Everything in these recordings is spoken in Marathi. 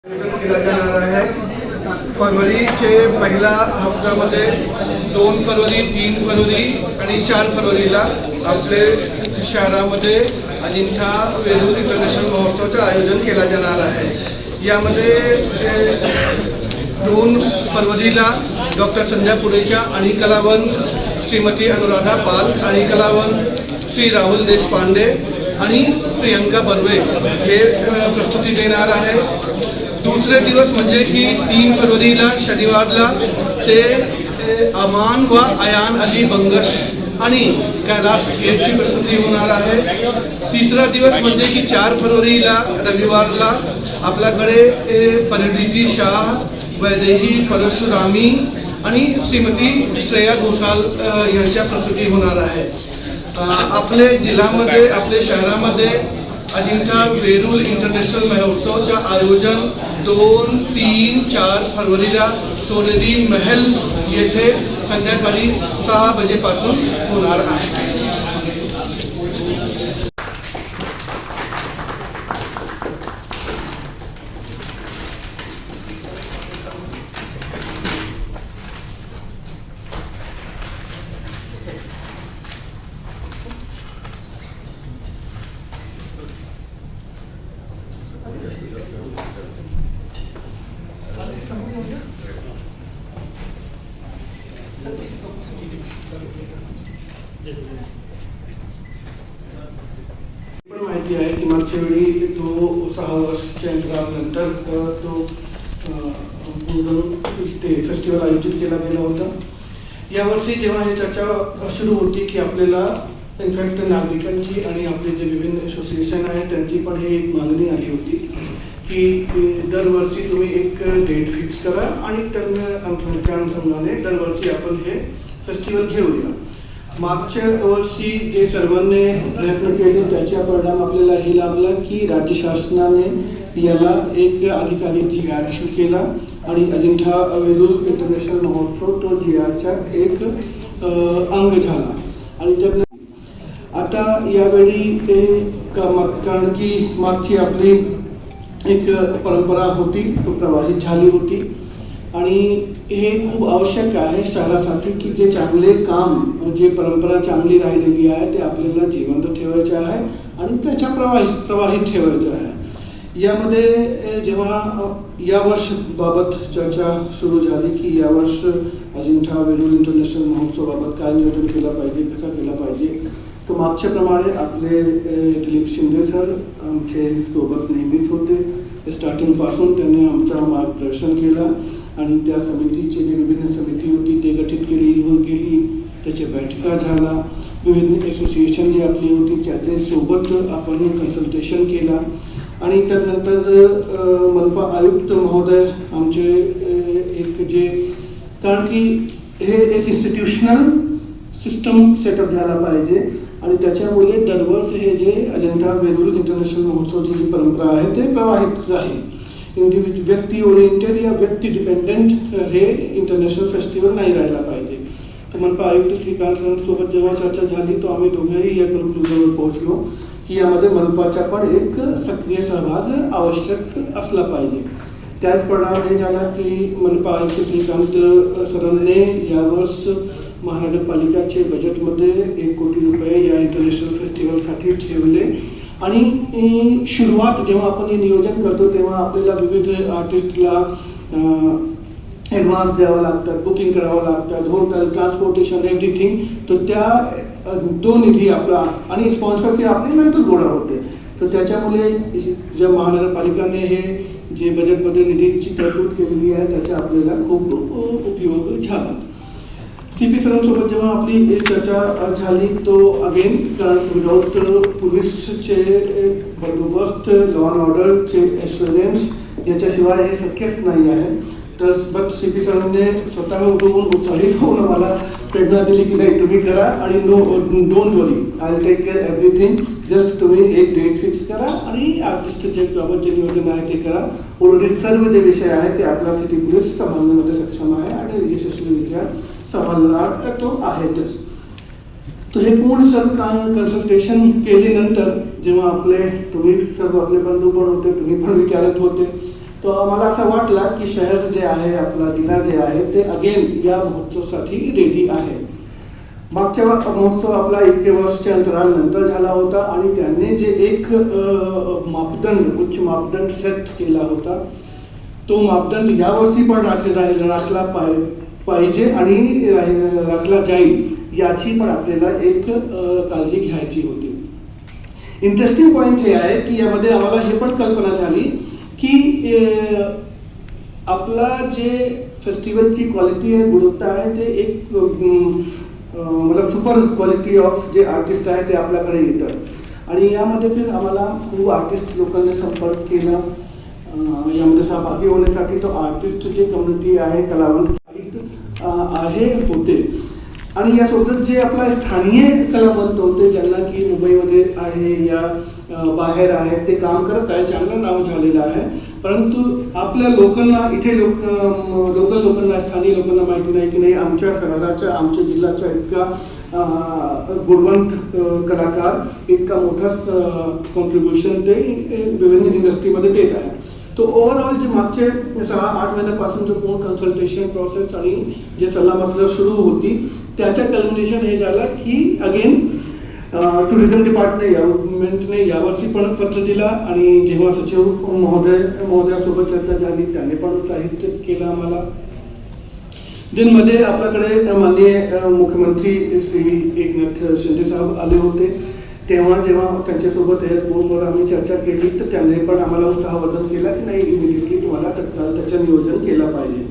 केला जाणार आहे. फरवरीचे पहिला हप्त्यामध्ये 2 फरवरी, 3 फरवरी आणि 4 फरवरीला आपले शहरामध्ये अजिंठा वेरूळ इंटरनॅशनल महोत्सवाचं आयोजन केला जाणार आहे. यामध्ये 2 फरवरीला डॉक्टर संध्या पुरेच्या आणि कलावंत श्रीमती अनुराधा पाल आणि कलावंत श्री राहुल देशपांडे आणि प्रियंका बर्वे हे प्रस्तुती देणार आहे. दुसरे दिवस म्हणजे की 3 फरवरीला शनिवारला ते अमान व अयान अली बंगश आणि कैलाश यांची प्रस्तुती होणार आहे. तिसरा दिवस म्हणजे की 4 फरवरीला रविवारला आपल्याकडे परिणिती शाह, वैदेही परशुरामी आणि श्रीमती श्रेया घोषाल यांच्या प्रस्तुती होणार आहे. आपले जिल्ह्यामध्ये आपले शहरामध्ये अजिंठा वेरूळ इंटरनॅशनल महोत्सवाचं आयोजन 2, 3, 4 फरवरीला सोनेरी महल येथे संध्याकाळी 6 वाजेपासून होणार आहे. पण माहिती आहे की मागच्या वेळी तो 6 वर्षाच्या अंतरानंतर तो ते फेस्टिवल आयोजित केला गेला होता. यावर्षी जेव्हा हे चर्चा सुरू होती की आपल्याला इनफॅक्ट नागरिकांची आणि आपले जे विभिन्न असोसिएशन आहे त्यांची पण ही एक मागणी आली होती की दरवर्षी तुम्ही एक डेट फिक्स करा आणि त्या अनुषंगाने दरवर्षी आपण हे फेस्टिवल घेऊया. मागच्या वर्षी जे सर्वांनी प्रयत्न केले त्याचा परिणाम आपल्याला हे लाभला की राज्य शासनाने याला एक अधिकारी GR इश्यू केला आणि अजिंठा वेरूळ इंटरनॅशनल महोत्सव तो GRचा एक अंग झाला. आणि त्या आता यावेळी ते कारण की मागची आपली एक परंपरा होती तो प्रवाहित झाली होती आणि हे खूप आवश्यक आहे शहरासाठी की जे चांगले काम जे परंपरा चांगली राहिलेली आहे ते आपल्याला जिवंत ठेवायचे आहे आणि त्याच्या प्रवाहित ठेवायचं आहे. यामध्ये जेव्हा यावर्षाबाबत चर्चा सुरू झाली की यावर्ष अजिंठा वेरूळ इंटरनॅशनल महोत्सवाबाबत काय नियोजन केलं पाहिजे, कसा केला पाहिजे, तर मागच्याप्रमाणे आपले दिलीप शिंदे सर आमचे सोबत नेहमीच होते. स्टार्टिंगपासून त्यांनी आमचं मार्गदर्शन केलं आणि त्या समितीचे जे विभिन्न समिती होती ते गठीत गेली, त्याच्या बैठका झाला, विविध असोसिएशन जी आपली होती त्याचे सोबत आपण कन्सल्टेशन केला आणि त्यानंतर मनपा आयुक्त महोदय आमचे एक जे कारण की हे एक इन्स्टिट्यूशनल सिस्टम सेटअप झाला पाहिजे आणि त्याच्यामुळे दरवर्षी हे जे अजिंठा वेरूळ इंटरनॅशनल महोत्सवाची जी परंपरा आहे ते प्रवाहित राहील. व्यक्ती ओरिएंटेड या व्यक्ती डिपेंडेंट हे इंटरनॅशनल फेस्टिवल नाही राहायला पाहिजे. तर मनपा आयुक्त श्रीकांत सरांसोबत जेव्हा चर्चा झाली तो आम्ही दोघेही या कन्क्लुजनवर पोहोचलो की यामध्ये मनपाचा पण एक सक्रिय सहभाग आवश्यक असला पाहिजे. त्याच परिणाम हे झाला की मनपा आयुक्त श्रीकांत सरांनी यावर्ष महानगरपालिकाचे बजेटमध्ये 1 कोटी रुपये या इंटरनॅशनल फेस्टिवलसाठी ठेवले आणि सुरुवात जेव्हा आपण हे नियोजन करतो तेव्हा आपल्याला विविध आर्टिस्टला ॲडव्हान्स द्यावं लागतात, बुकिंग करावं लागतात, होटल, ट्रान्सपोर्टेशन, एव्हरीथिंग. तर त्या 2 निधी आपला आणि स्पॉन्सरचे आपले नंतर गोळा होते. तर त्याच्यामुळे ज्या महानगरपालिकाने हे जे बजेटमध्ये निधीची तरतूद केलेली आहे त्याचा आपल्याला खूप उपयोग झाला. CP सरांसोबत जेव्हा आपली एक चर्चा झाली तो अगेन कारण विदाउट पोलीसचे बंदोबस्त, लॉ अँड ऑर्डरचे ॲश्युरन्स याच्याशिवाय हे शक्यच नाही आहे. तर बट CP सरांनी स्वतः उठवून उत्साहित होऊन मला प्रेरणा दिली की नाही तुम्ही करा आणि don't worry, I will take care everything, just तुम्ही एक डेट फिक्स करा आणि आर्टिस्टचे बाबत जे नियोजन आहे ते करा. ऑलरेडी सर्व जे विषय आहेत ते आपला सिटी पोलीस संभाळण्यामध्ये सक्षम आहे आणि यशस्वीरित्या संभाळणार तो आहेतच. तर हे पूर्ण सर्व कन्सल्टेशन केल्यानंतर जेव्हा तुम्ही सर्व आपले बंधू पण होते, तुम्ही पण विचारत होते तो आम्हाला असं वाटला की शहर जे आहे, आपला जिल्हा जे आहे ते अगेन या महोत्सवासाठी रेडी आहे. मागच्या महोत्सव आपला 1 वर्षाच्या अंतराळनंतर झाला होता आणि त्याने जे एक मापदंड, उच्च मापदंड सेट केला होता, तो मापदंड यावर्षी पण राखला पाहिजे आणि राखला जाईल याची पण आपल्याला एक काळजी घ्यायची होती. इंटरेस्टिंग पॉईंट हे आहे की यामध्ये आम्हाला हे पण कल्पना झाली की आपला जे फेस्टिवलची क्वालिटी आहे, गुणवत्ता आहे, ते एक मतलब सुपर क्वालिटी ऑफ जे आर्टिस्ट आहे ते आपल्याकडे येतात आणि यामध्ये फिर आम्हाला खूप आर्टिस्ट लोकांनी संपर्क केला. यामध्ये सहभागी होण्यासाठी तो आर्टिस्ट जे कम्युनिटी आहे, कलावंत आहे होते आणि यासोबत जे आपला स्थानीय कलावंत होते ज्यांना की मुंबईमध्ये आहे या बाहेर आहे, ते काम करत आहे, चांगलं नाव झालेलं आहे. परंतु आपल्या लोकांना इथे लोकल लोकांना, स्थानिक लोकांना माहिती नाही की नाही आमच्या शहराच्या, आमच्या जिल्ह्याचा इतका गुणवंत कलाकार, इतका मोठा कॉन्ट्रीब्युशन ते विभिन्न इंडस्ट्रीमध्ये देत आहे. तो ओव्हरऑल जे मागचे 6-8 महिन्यापासून जो पूर्ण कन्सल्टेशन प्रोसेस आणि जे सल्लामसलत सुरू होती त्याच्या कल्मिनेशन हे झालं की अगेन टुरिझम डिपार्टमेंटने यावर्षी पण पत्र दिला आणि जेव्हा सचिव महोदयासोबत चर्चा झाली त्यांनी पण उत्साहित केलं आम्हाला. जिनमध्ये आपल्याकडे माननीय मुख्यमंत्री श्री एकनाथ शिंदे साहेब आले होते, तेव्हा जेव्हा त्यांच्यासोबत एअरपोर्टवर आम्ही चर्चा केली तर त्यांनी पण आम्हाला उत्साहवर्धन केला की नाही इमिडिएटली तुम्हाला तत्काळ त्याचं नियोजन केलं पाहिजे.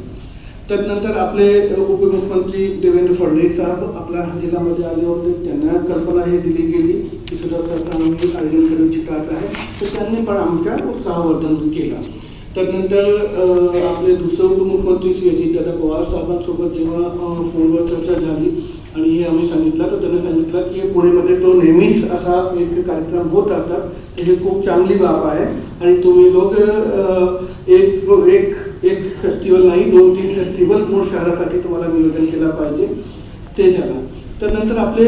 त्यानंतर आपले उपमुख्यमंत्री देवेंद्र फडणवीस साहेब आपल्या जिल्ह्यामध्ये आले होते, त्यांना कल्पना हे दिली गेली की सुद्धा आम्ही आयोजन करू इच्छित आहे, तर त्यांनी पण आमच्या उत्साहवर्धन केलं. त्यानंतर आपले दुसरे उपमुख्यमंत्री श्री अजितदादा पवार साहेबांसोबत जेव्हा फोनवर चर्चा झाली आणि हे आम्ही सांगितलं तर त्यांनी सांगितलं की पुणेमध्ये तो नेहमीच असा एक कार्यक्रम होत राहतात, तर हे खूप चांगली बाब आहे आणि तुम्ही लोक एक फेस्टिवल नाही 2-3 फेस्टिवल पूर्ण शहरासाठी तुम्हाला नियोजन केलं पाहिजे. ते झालं. त्यानंतर आपले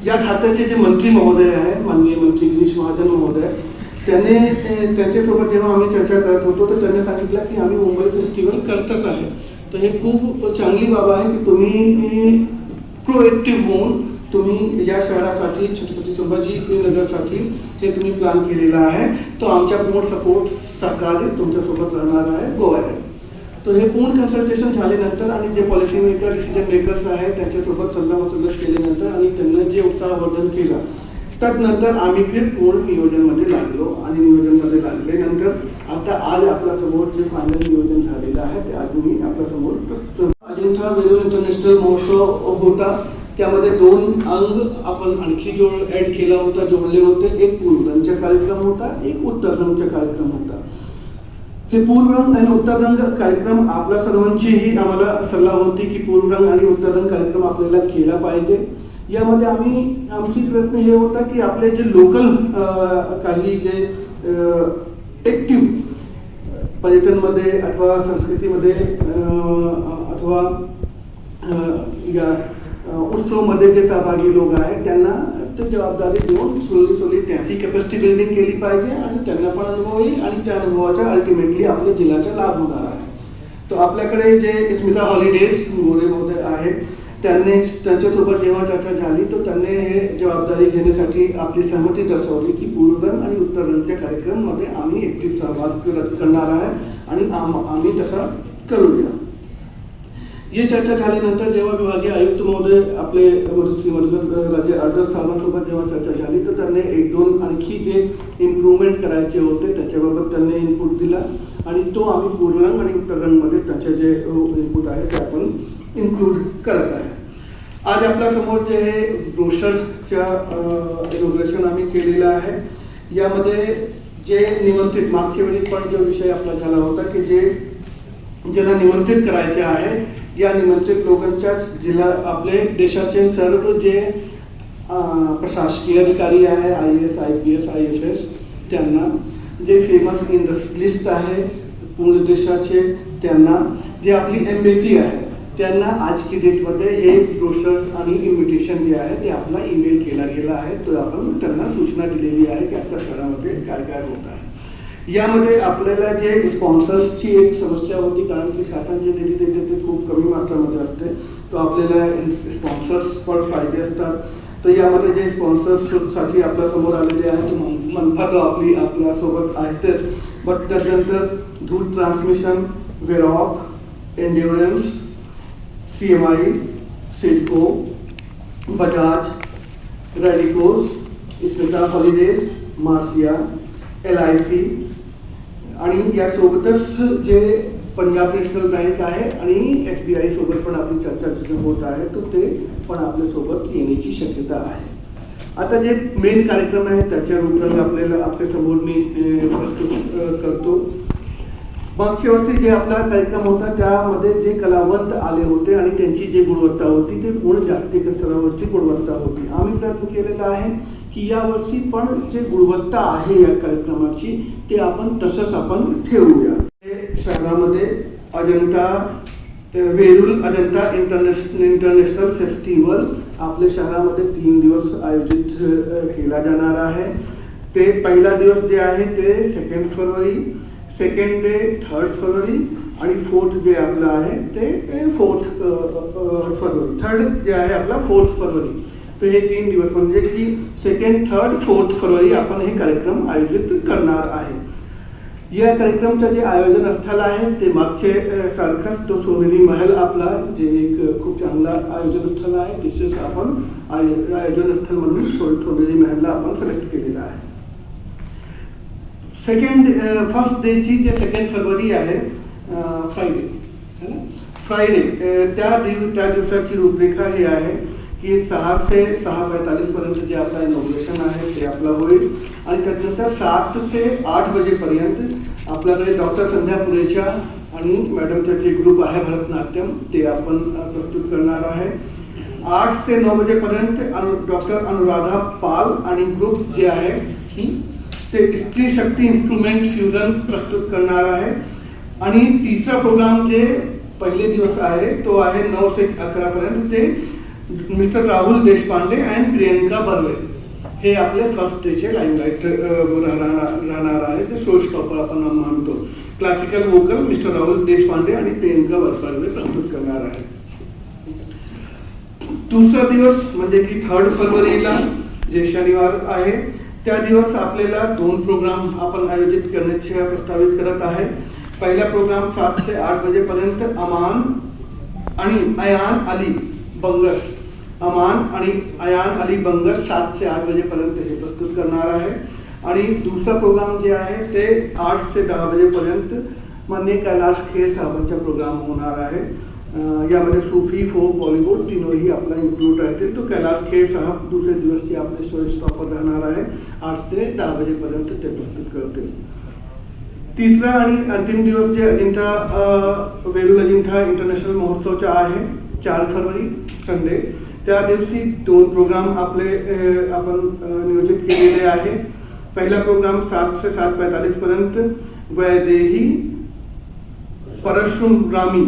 या खात्याचे जे मंत्री महोदय आहे, माननीय मंत्री गिरीश महाजन महोदय, त्यांच्यासोबत जेव्हा आम्ही चर्चा करत होतो तर त्यांनी सांगितलं की आम्ही मुंबई फेस्टिवल करतच आहे. तर हे खूप चांगली बाब आहे की तुम्ही प्रोएक्टिव्ह होऊन तुम्ही या शहरासाठी, छत्रपती संभाजी नगरसाठी हे तुम्ही प्लॅन केलेला आहे. तो आमच्या पूर्ण सपोर्ट सरकारने तुमच्यासोबत राहणार आहे, गोवा आहे. तर हे पूर्ण कन्सल्टेशन झाल्यानंतर आणि जे पॉलिसी मेकर, डिसिजन मेकर्स आहेत त्यांच्यासोबत सल्लामसलत केल्यानंतर आणि त्यांना जे उत्साहवर्धन केलं, त्यानंतर आम्ही पूर्ण नियोजनमध्ये लागलो आणि नियोजनमध्ये लागल्यानंतर आता आज आपल्यासमोर जे फायनल नियोजन झालेलं आहे ते आज मी आपल्यासमोर. अजिंठा वेरूळ इंटरनॅशनल महोत्सव होता, त्यामध्ये 2 अंग आपण आणखी ऍड केला होता, जोडले होते. एक पूर्वरंगचा कार्यक्रम होता, एक उत्तररंगचा कार्यक्रम होता. हे पूर्वरंग आणि उत्तररंग कार्यक्रम आपल्या सर्वांचीही आम्हाला सल्ला होती की पूर्वरंग आणि उत्तररंग कार्यक्रम आपल्याला केला पाहिजे. यामध्ये आमची प्रयत्न हे होता की आपले जे लोकल काही जे ऍक्टिव्ह पर्यटनमध्ये अथवा संस्कृतीमध्ये अथवा या उत्सवमध्ये जे सहभागी लोक आहेत त्यांना ते जबाबदारी देऊन स्लोली त्याची कॅपॅसिटी बिल्डिंग केली पाहिजे आणि त्यांना पण अनुभव येईल आणि त्या अनुभवाचा अल्टिमेटली आपल्या जिल्ह्याचा लाभ होणार आहे. तो आपल्याकडे जे स्मिता हॉलिडेज गोरे महोदय आहेत त्यांच्यासोबत जेव्हा चर्चा झाली तर त्यांनी हे जबाबदारी घेण्यासाठी आपली सहमती दर्शवली की पूर्वरंग आणि उत्तररंगच्या कार्यक्रममध्ये आम्ही ऍक्टिव्ह सहभाग करणार आहे आणि आम्ही तसा करूया. ही चर्चा झाल्यानंतर जेव्हा विभागीय आयुक्त महोदय आपले श्री मधुकर राजे आडर साहेबांसोबत जेव्हा चर्चा झाली तर त्यांनी 1-2 आणखी जे इम्प्रूव्हमेंट करायचे होते त्याच्याबाबत त्यांनी इनपुट दिला आणि तो आम्ही पूर्वरंग आणि उत्तररंगमध्ये त्याचे जे इनपुट आहे ते आपण इन्क्लूड करत आहे. आज आपल्यासमोर जे हे ब्रोशरच्या इनॉग्रेशन आम्ही केलेलं आहे, यामध्ये जे निमंत्रित मागच्या वेळी पण जो विषय आपला झाला होता की जे ज्यांना निमंत्रित करायचे आहे, या निमंत्रित लोकांच्या जिल्हा आपले देशाचे सर्व जे प्रशासकीय अधिकारी आहे, IAS, IPS, IFS, त्यांना जे फेमस इंडस्ट्रियलिस्ट आहे पूर्ण देशाचे, त्यांना जे आपली एम्बेसी आहे त्यांना आज की डेटमध्ये हे ब्रोशर आणि इन्व्हिटेशन जे आहे ते आपला ईमेल केला गेला आहे. तर आपण त्यांना सूचना दिलेली आहे की आता शहरामध्ये काय काय होत आहे. यामध्ये आपल्याला जे स्पॉन्सर्सची एक समस्या होती, कारण की शासन जे निधी देते ते खूप कमी मात्रामध्ये असते, तो आपल्याला स्पॉन्सर्स पण पाहिजे असतात. तर यामध्ये जे स्पॉन्सर्ससाठी आपल्या समोर आलेले आहेत, मनपा तो आपल्यासोबत आहेतच, बट त्याच्यानंतर दूध transmission, Varroc, Endurance, CMI, CIDCO, Bajaj, रॅडिकोज, स्मिता हॉलिडेज, मार्सिया, LIC आणि यासोबतच जे पंजाब नॅशनल बँक आहे आणि SBI सोबत पण आपली चर्चा होत आहे, तर ते पण आपल्यासोबत येण्याची शक्यता आहे. आता जे मेन कार्यक्रम आहे त्याच्या रूपरेखा आपल्या समोर मी प्रस्तुत करतो. मागच्या वर्षी जे आपला कार्यक्रम होता त्यामध्ये जे कलावंत आले होते आणि त्यांची जी गुणवत्ता होती ते पूर्ण जागतिक स्तरावरची गुणवत्ता होती. आम्ही प्रयत्न केलेला आहे की यावर्षी पण जे गुणवत्ता आहे या कार्यक्रमाची ते आपण तसंच आपण ठेवूया. शहरामध्ये अजंता वेरूळ अजंता इंटरनॅशनल फेस्टिवल आपल्या शहरामध्ये 3 दिवस आयोजित केला जाणार आहे. ते पहिला दिवस जे आहे ते 2 फरवरी, सेकंड डे 3 फरवरी आणि 4th जे आपलं आहे ते 4th फरवरी. 3rd जे आहे आपला 4th फरवरी. तर हे 3 दिवस म्हणजे की 2nd, 3rd, 4th फरवरी आपण हे कार्यक्रम आयोजित करणार आहे. या कार्यक्रमचं जे आयोजन स्थळ आहे ते मागचे सारखंच तो सोनेरी महल आपला जे एक खूप चांगला आयोजन स्थळ आहे, तिथेच आपण आयोजन स्थळ म्हणून सोनेरी महलला आपण सिलेक्ट केलेला आहे. फर्स्ट डेची जे 2nd फरवरी आहे फ्रायडे, त्या दिवसाची रूपरेखा ही आहे की 6 ते 6:45 पर्यंत जे आपला इनॉग्रेशन आहे ते आपलं होईल आणि त्यानंतर 7 ते 8 वाजेपर्यंत आपल्याकडे डॉक्टर संध्या पुरेच्या आणि मॅडमचा जे ग्रुप आहे भरतनाट्यम ते आपण प्रस्तुत करणार आहे. 8 ते 9 वाजेपर्यंत डॉक्टर अनुराधा पाल आणि ग्रुप जे आहे ते स्त्री शक्ती इन्स्ट्रुमेंट फ्युजन प्रस्तुत करणार आहे. आणि तिसरा प्रोग्राम जे पहिले दिवस आहे तो आहे 9 ते 11 पर्यंत, ते मिस्टर राहुल देशपांडे अँड प्रियंका बर्वे हे आपले फर्स्ट डेचे लाईमलाईट राहणार आहे. ते शो स्टॉपर आपण म्हणतो. Classical vocal mister Rahul Deshpande आणि प्रियंका बर्वे प्रस्तुत करणार आहे. दुसरा दिवस म्हणजे की 3rd फरवरीला जे शनिवार आहे त्या दिवस आपल्याला 2 प्रोग्राम आपण आयोजित करण्याचे प्रस्तावित करत आहे. पहिला प्रोग्राम 7 ते 8 वाजेपर्यंत अमान आणि अयान अली बंगर 7 ते 8 वाजेपर्यंत हे प्रस्तुत करणार आहे. आणि दुसरा प्रोग्राम जे आहे ते 8 ते 10 वाजेपर्यंत माननीय कैलाश खेर साहेबांचा प्रोग्राम होणार आहे. यामध्ये सूफी, फोक, बॉलिवूड तीनोही आपला इन्क्लूड राहतील. तो कैलाश खेर साहेब दुसरे दिवसचे आपले शो स्टॉपर राहणार आहे. 8 ते 10 वाजेपर्यंत ते प्रस्तुत करतील. तिसरा आणि अंतिम दिवस जे वेरूळ अजिंठा इंटरनॅशनल महोत्सवचा आहे 4 फरवरी संडे, त्या दिवशी 2 प्रोग्राम आपले आपण नियोजित केलेले आहे. पहिला प्रोग्राम 7 ते 7:45 पर्यंत वैदेही परशुरामी,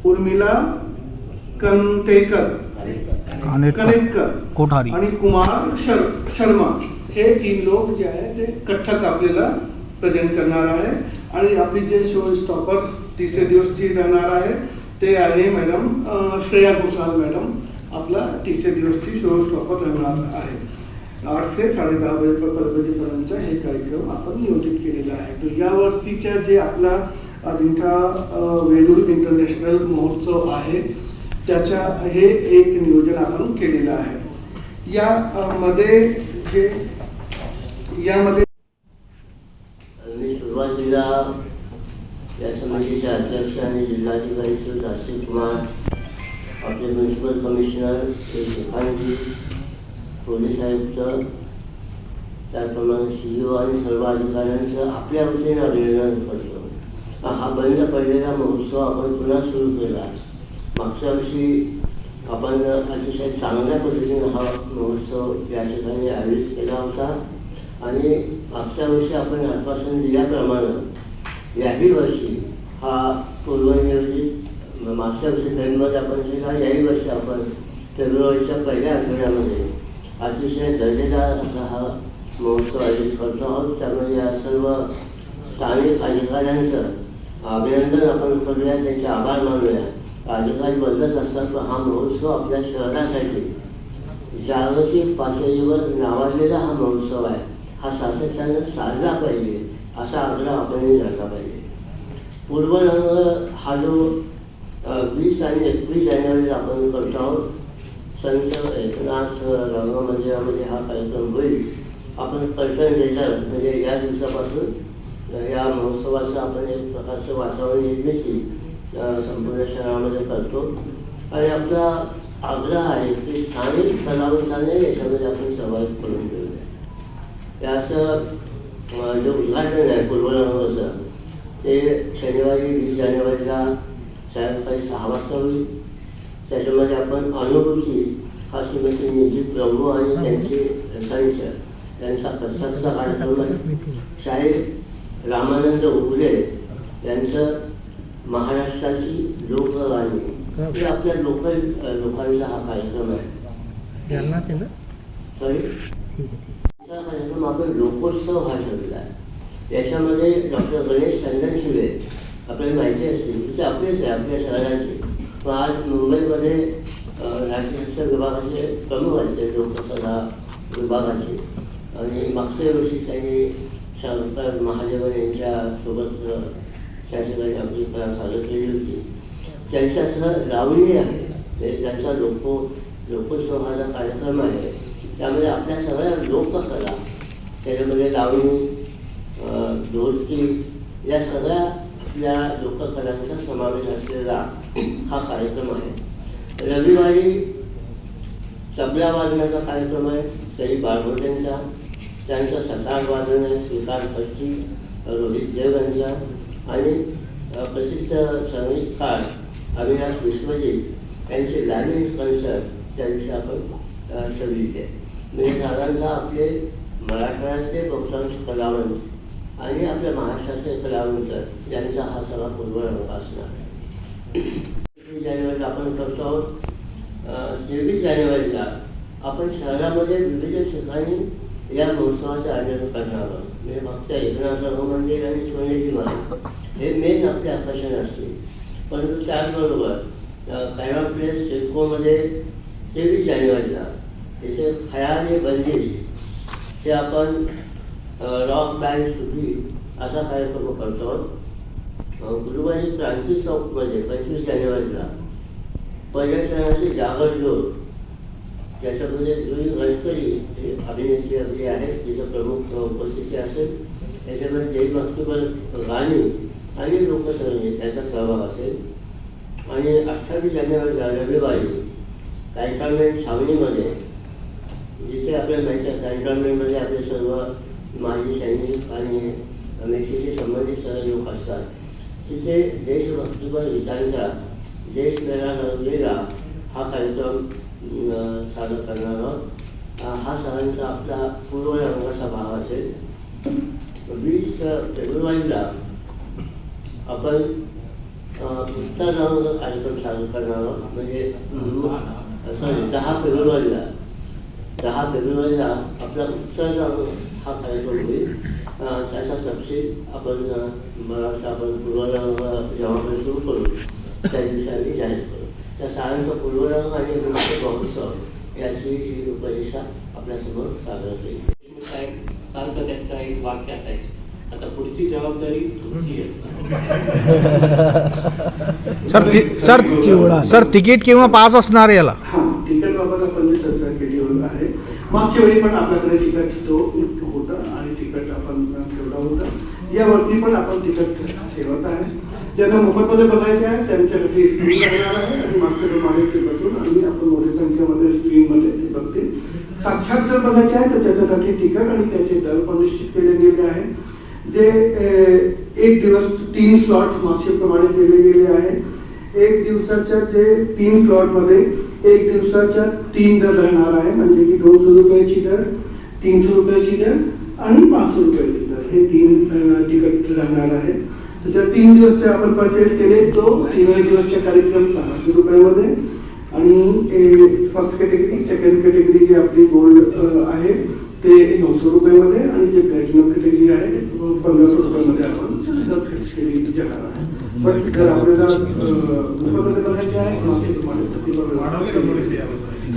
उर्मिला कनेटकर कोठारी आणि कुमार शर्मा हे 3 लोक जे आहे ते कथ्थक आपल्याला प्रेझेंट करणार आहे. आणि आपली जे शो स्टॉपर तिसरे दिवसची राहणार आहे ते आहे मॅडम श्रेया घोषाल मॅडम. आपला तिसरे दिवसची शो स्टॉपर राहणार आहे. 8 ते 10:30 वाजेपर्यंत हे कार्यक्रम आपण नियोजित केलेला आहे. तर या वर्षीच्या जे आपला अजिंठा वेरूळ इंटरनॅशनल महोत्सव आहे त्याच्या हे एक नियोजन आपण केलेलं आहे. यामध्ये मी सुरुवातीला या समितीचे अध्यक्ष आणि जिल्हाधिकारी श्री आशिष कुमार, आपले म्युन्सिपल कमिशनर श्री सुखानजी, पोलीस आयुक्त, त्याप्रमाणे CEO आणि सर्व अधिकाऱ्यांचं आपल्या वतीने अभिनंदन करतो. हा बंद पडलेला महोत्सव आपण पुन्हा सुरू केला. मागच्या वर्षी आपण अतिशय चांगल्या पद्धतीने हा महोत्सव या ठिकाणी आयोजित केला होता आणि मागच्या वर्षी आपण आश्वासन दिल्याप्रमाणे याही वर्षी हा पूर्वनियोजित मागच्या वर्षी ट्रेनमध्ये आपण केला, याही वर्षी आपण फेब्रुवारीच्या पहिल्या आठवड्यामध्ये अतिशय दर्जेदार असा हा महोत्सव आयोजित करतो आहोत. त्यामुळे या सर्व स्थानिक अधिकाऱ्यांचं अभिनंदन आपण करूया, त्यांचे आभार मानूया. अधिकारी बदलत असतात, पण हा महोत्सव आपल्या शहरासाठी जागतिक पातळीवर नावाजलेला हा महोत्सव आहे. हा सातत्यानं साधला पाहिजे असा आग्रह आपणही धरला पाहिजे. पूर्वरंग हा जो 20 आणि 21 जानेवारीला आपण करतो आहोत, संत एकनाथ रंगमंदिरामध्ये हा कार्यक्रम होईल. आपण कर्तव्य म्हणजे या दिवसापासून या महोत्सवाचं आपण एक प्रकारचं वातावरण निर्मिती संपूर्ण शहरामध्ये करतो. आणि आपला आग्रह आहे की स्थानिक कलावंतांनी याच्यामध्ये आपण सहभाग करून घेऊया. त्याचं जे उद्घाटन आहे पूर्वरंगाचं ते शनिवारी 20 जानेवारीला सायंकाळी 6 वाजता होईल. त्याच्यामध्ये आपण अनुभूती हा श्रीमती निधी प्रभू आणि त्यांचे संच यांचा कथकचा कार्यक्रम आहे. शाहीर रामानंद उगले यांचं महाराष्ट्राची लोकगाणी हे आपल्या लोकांचा हा कार्यक्रम आहे. सॉरी कार्यक्रम आपण लोकोत्सव हा ठरलेला आहे. याच्यामध्ये डॉक्टर गणेश चंदनशिवे आपल्याला माहिती असतील ते आपलेच आहे, आपल्या शहराचे. पण आज मुंबईमध्ये नाट्यशास्त्र विभागाचे प्रमुख आहेत ते लोककला विभागाचे. आणि मागच्या वर्षी त्यांनी शंकर महादेवन यांच्यासोबत त्या ठिकाणी आपली कला सादर केली होती. त्यांच्यासह लावणी आहे, त्यांचा लोकोत्सव हा कार्यक्रम आहे. त्यामध्ये आपल्या सगळ्या लोककला त्याच्यामध्ये लावणी, ढोलकी या सगळ्या आपल्या लोककलांचा समावेश असलेला हा कार्यक्रम आहे. रविवारी तबला वादनाचा कार्यक्रम आहे सई बाळगोटेंचा. त्यांचं सतार वादन आहे श्रीकांत पट्टी, रोहित देव यांचा. आणि प्रसिद्ध संगीतकार अविनाश विश्वजित यांचे लाईव्ह कन्सर्ट त्या दिवशी आपण ठरविले. म्हणजे साधारणतः आपले मराठवाड्यातले बहुतांश कलावंत आणि आपल्या महाराष्ट्रातले कलावंत यांचा हा सगळा पूर्वरंग असणार. 21 जानेवारीला आपण करतो आहोत. 23 जानेवारीला आपण शहरामध्ये विविध ठिकाणी या महोत्सवाचे आयोजन करणार आहोत. म्हणजे फक्त एकनाथ रंगमंदिर आणि सोनेरी महाल हे मेन आपले आकर्षण असतील. परंतु त्याचबरोबर कायरा प्लेस सिडकोमध्ये 23 जानेवारीला त्याचे खयाली बंदिश हे आपण रॉक बँड सुधी असा कार्यक्रम करतो आहोत. गुरुवारी क्रांती चौकमध्ये 25 जानेवारीला पर्यटनाची जागरजोत त्याच्यामध्ये जुई गडकरी हे अभिनेत्री आपली आहे, तिचं प्रमुख उपस्थिती असेल. त्याच्यामध्ये देशभक्तीपर गाणी आणि लोकसंगीत याचा सहभाग असेल. आणि 28 जानेवारीला रविवारी कॅन्टॉन्मेंट छावणीमध्ये, जिथे आपल्याला माहिती आहे कॅन्टॉन्मेंटमध्ये आपले सर्व माजी सैनिक आणि मेथीशी संबंधित सर्व लोक असतात, तिथे देशभक्तीपर गीतांचा देश मेरा रंगलेला हा कार्यक्रम सादर करणार आहोत. हा साधारणतः आपला पूर्वरंगाचा भाग असेल. 20 फेब्रुवारीला आपण उत्तर रंग कार्यक्रम सादर करणार आहोत. म्हणजे 10 फेब्रुवारीला आपला उत्तर रंग हा कार्यक्रम होईल. त्याचा तपशील आपण पूर्वरंग जेव्हा सुरू करू त्या दिवशी आम्ही जाहीर करू. त्या साधारणतः पूर्वरंग आणि महोत्सव याची ही परीक्षा आपल्यासमोर सादर केली. सारखं त्यांचा एक वाक्य असायचं, आता पुढची जबाबदारी तुमची असणार. सर तिकीट किंवा पास असणार याला? हां, तिकीट बाबत आपण जी चर्चा केली आहे. मागच्या वेळी पण आपल्याकडे तिकीट तो होता आणि तिकीट आपण ठेवला होता. यावरती पण आपण तिकीट ठेवत आहे. ज्यांना मोफतमध्ये बघायचे आहे त्यांच्यासाठी स्क्रीन लागणार आहे आणि मागच्या माहिती बसून आणि आपण मोठ्या संख्येमध्ये स्क्रीनमध्ये ते बघतील. साक्षात जर बघायचे आहे तर त्याच्यासाठी तिकीट आणि त्याचे दर पण निश्चित केले गेले आहे. जे 1 दिवस 3 स्लॉट मागच्याप्रमाणे केले गेले आहे. 1 दिवसाच्या जे 3 स्लॉटमध्ये 1 दिवसाच्या 3 दर राहणार आहे. म्हणजे की 200 रुपयाची दर, 300 रुपयाची दर आणि 500 रुपयाची दर हे 3 तिकीट राहणार आहे. त्या 3 दिवसचे आपण परचेस केले तो 3 दिवसच्या कार्यक्रम 600 रुपयामध्ये आणि फर्स्ट कॅटेगरी, सेकंड कॅटेगरी जी आपली गोल्ड आहे ते 900 रुपयामध्ये आणि जे प्लॅटिनम कॅटेगरी आहे ते 1500 रुपयामध्ये आपण दर फिक्स केली जाणार आहे. पण जर आपल्याला मुख्यमंत्री बघायचे आहे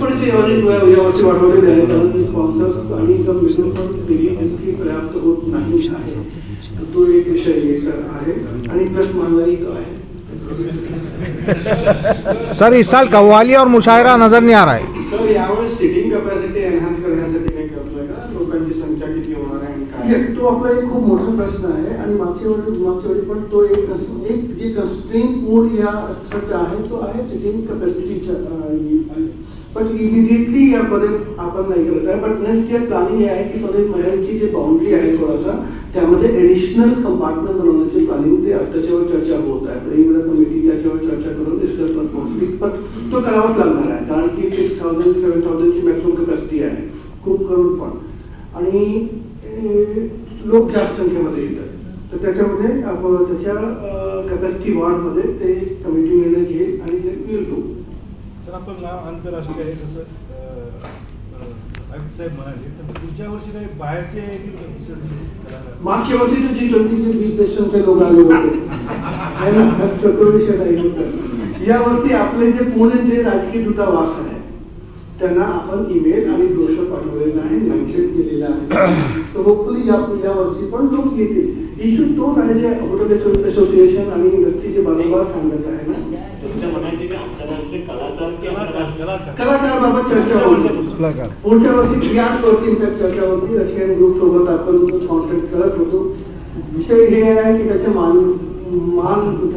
थोडेसे यावर्षी वाढवलेले आहे, कारण स्पॉन्सर्स आणि जर मिळून पण दिली इतकी पर्याप्त होत नाही आहे. तर तो एक विषय एक आहे आणि प्लस महागाई तो आहे. सर इस साल कव्वाली और मुशायरा नजर नहीं आ रहा है. सर यावेळेस सिटिंग कॅपॅसिटी एनहान्स करण्यासाठी काही करतोय का? लोकांची संख्या किती होणार आहे आणि काय? Yes, तो आपला एक खूप मोठा प्रश्न आहे आणि मागच्या वेळी पण तो एक जे कन्स्ट्रेंट मोड या स्थळचा आहे तो आहे सिटिंग कॅपॅसिटीचा. पण इमिडिएटली यामध्ये आपण नाही करत आहे. बट नेक्स्ट इयर प्लॅनिंग हे आहे की सोनेट महलची जी बाउंड्री आहे थोडासा त्यामध्ये एडिशनल कंपार्टमेंट बनवण्याची प्लॅनिंग ते त्याच्यावर चर्चा होत आहे. वेगवेगळ्या कमिटी त्याच्यावर चर्चा करून डिस्कस पोहोचली. पण तो करावाच लागणार आहे कारण की 6,000-7,000 ची मॅक्सिमम कॅपॅसिटी आहे, खूप करून पण आणि लोक जास्त संख्येमध्ये येतात. तर त्याच्यामध्ये आपण त्याच्या कॅपॅसिटी वाढमध्ये ते कमिटी निर्णय घेईल आणि ते विल डू. सर आपण आंतरराष्ट्रीय आहे जसं आयुक्त साहेब म्हणाले, तर पुढच्या वर्षी काही बाहेरचे येतील का दुसऱ्या देशाचे? मागच्या वर्षी तर G20चे 20 देशांचे लोक आले होते है ना, तो विषय नाही होता. या वर्षी आपले जे पुणे जे राजकीय दूतावास आहे त्यांना आपण ईमेल आणि ब्रोशर पाठवलेला आहे, मेन्शन केलेला आहे. तर होपफुली या वर्षी पण लोक येतील. इश्यू तोच आहे जे हॉटेल असोसिएशन आणि इंडस्ट्री जे बाजूला सांगत आहे ना, तुमच्या म्हणायचे की आंतरराष्ट्रीय कलाकारबाबत चर्चा होती. पुढच्या वर्षी याच वर्षी इनफॅक्ट चर्चा होती. रशियन ग्रुप सोबत आपण कॉन्टॅक्ट करत होतो. विषय हे आहे की त्याचे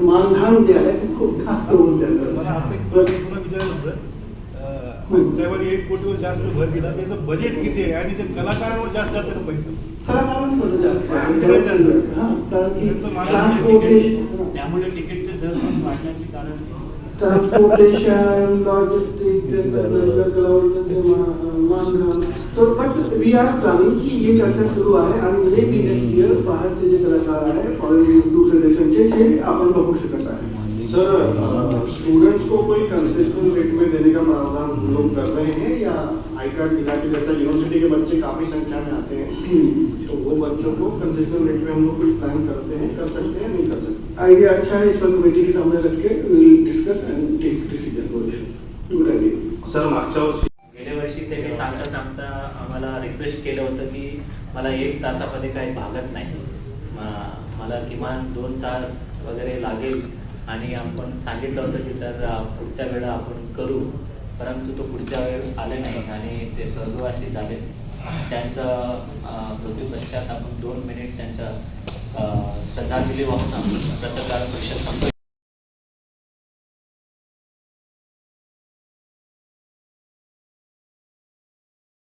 मानधन जे आहे ते खूप जास्त होऊन मला आता एक प्रश्न पुन्हा विचारायचं सर, साहेबांनी 1 कोटीवर जास्त भर दिला, त्याचं बजेट किती आहे आणि जे कलाकारांवर जास्त जातं का पैसा? कलाकारांमध्ये जास्त आहे. आमच्याकडे जास्त आहे. कारण की त्यामुळे तिकीटचे दर पण वाढण्याचे कारण ट्रान्सपोर्टेशन, लॉजिस्टिक, मानधन. तर बट वी आर प्लॅनिंग की ये चर्चा सुरू आहे आणि मे बी नेक्स्ट इयर बाहेरचे जे कलाकार आहे फॉरेन दुसऱ्या देशांचे ते आपण बघू शकत आहे. सर स्टूडेंट्स को कोई कंसेशनल रेट में देने का प्रावधान हम लोग कर रहे हैं या आई कार्ड दिला के जैसा यूनिवर्सिटी के बच्चे काफी संख्या में आते हैं तो वो बच्चों को कंसेशनल रेट में हम लोग कुछ प्लान करते हैं, कर सकते हैं नहीं कर सकते? आइडिया अच्छा है. इस पर कमेटी के सामने रख के will discuss and take decision. Good idea. Sir मागच्या वर्षी गेल्या वर्षी त्यांनी सांगता आम्हाला रिक्वेस्ट केलं होतं की मला 1 तासामध्ये काही भागत नाही, मला किमान 2 तास वगैरे लागेल आणि आपण सांगितलं होतं की सर पुढच्या वेळा आपण करू, परंतु तो पुढच्या वेळ आले नाही आणि ते स्वर्गवासी झाले. त्यांचं मृत्यू पश्चात आपण 2 मिनिट त्यांच्या श्रद्धांजली वाहून आपण पत्रकार परिषद संपली.